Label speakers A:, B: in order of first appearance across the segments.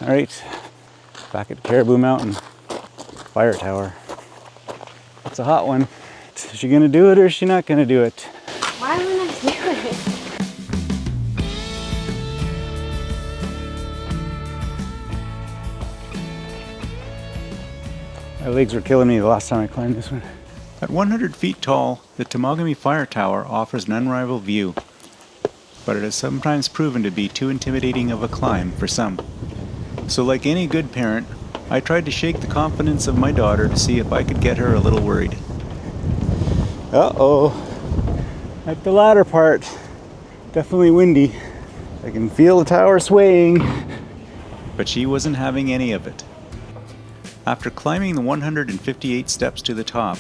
A: All right, back at Caribou Mountain Fire Tower. It's a hot one. Is she gonna do it or is she not gonna do it?
B: Why wouldn't I do it?
A: My legs were killing me the last time I climbed this one. At 100 feet tall, the Temagami Fire Tower offers an unrivaled view, but it has sometimes proven to be too intimidating of a climb for some. So like any good parent, I tried to shake the confidence of my daughter to see if I could get her a little worried. Uh-oh. At the latter part, definitely windy. I can feel the tower swaying. But she wasn't having any of it. After climbing the 158 steps to the top,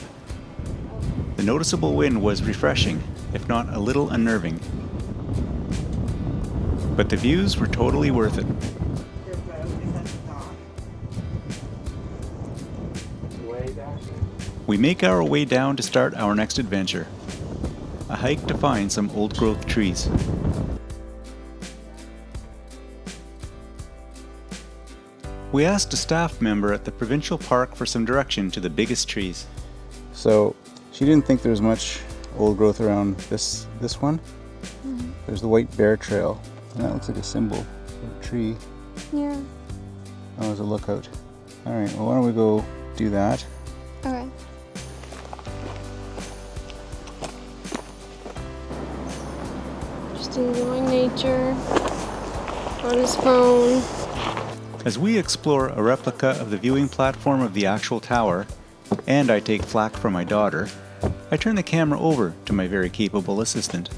A: the noticeable wind was refreshing, if not a little unnerving. But the views were totally worth it. We make our way down to start our next adventure, a hike to find some old-growth trees. We asked a staff member at the provincial park for some direction to the biggest trees. So she didn't think there was much old growth around this one. Mm-hmm. There's the White Bear Trail, and that looks like a symbol of a tree.
B: Yeah.
A: Oh, there's a lookout. All right, well, why don't we go do that?
B: Okay. Just enjoying nature on his phone.
A: As we explore a replica of the viewing platform of the actual tower, and I take flack from my daughter, I turn the camera over to my very capable assistant.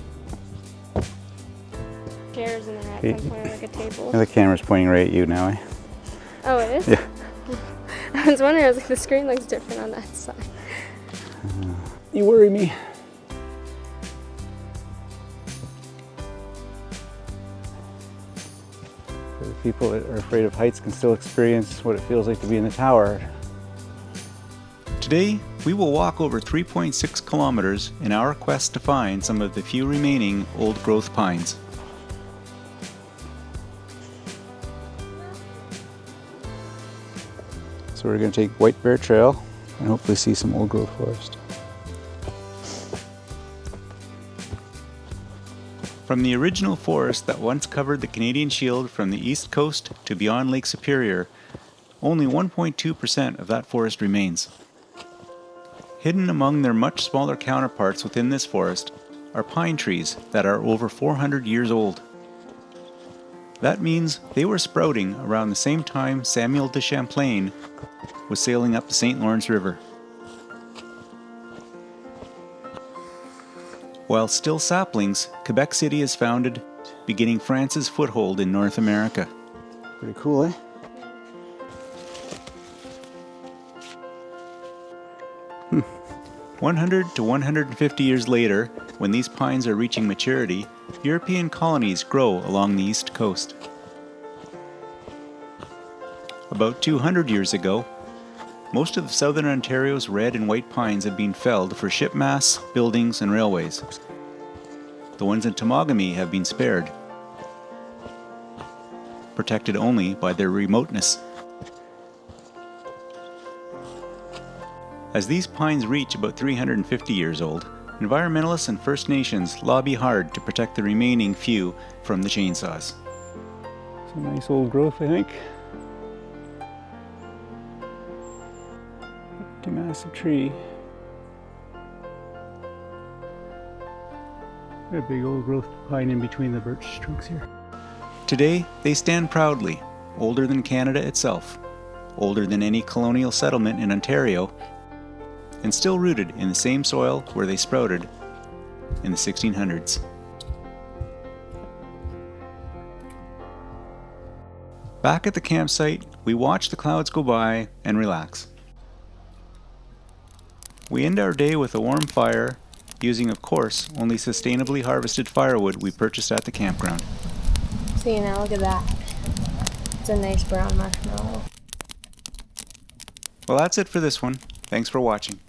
B: Chairs in the rack, I'm pointing like a table.
A: And the camera's pointing right at you now, eh?
B: Oh, it is?
A: Yeah.
B: I was wondering, I was like, the screen looks different on that side.
A: You worry me. The people that are afraid of heights can still experience what it feels like to be in the tower. Today, we will walk over 3.6 kilometers in our quest to find some of the few remaining old-growth pines. So we're going to take White Bear Trail and hopefully see some old-growth forest. From the original forest that once covered the Canadian Shield from the east coast to beyond Lake Superior, only 1.2% of that forest remains. Hidden among their much smaller counterparts within this forest are pine trees that are over 400 years old. That means they were sprouting around the same time Samuel de Champlain was sailing up the St. Lawrence River. While still saplings, Quebec City is founded, beginning France's foothold in North America. Pretty cool, eh? Hmm. 100 to 150 years later, when these pines are reaching maturity, European colonies grow along the east coast. About 200 years ago, most of southern Ontario's red and white pines have been felled for ship masts, buildings, and railways. The ones in Temagami have been spared, protected only by their remoteness. As these pines reach about 350 years old, environmentalists and First Nations lobby hard to protect the remaining few from the chainsaws. Some nice old growth, I think. A massive tree. A big old growth pine in between the birch trunks here. Today, they stand proudly, older than Canada itself, older than any colonial settlement in Ontario, and still rooted in the same soil where they sprouted in the 1600s. Back at the campsite, we watch the clouds go by and relax. We end our day with a warm fire, using, of course, only sustainably harvested firewood we purchased at the campground.
B: See, now look at that. It's a nice brown marshmallow.
A: Well, that's it for this one. Thanks for watching.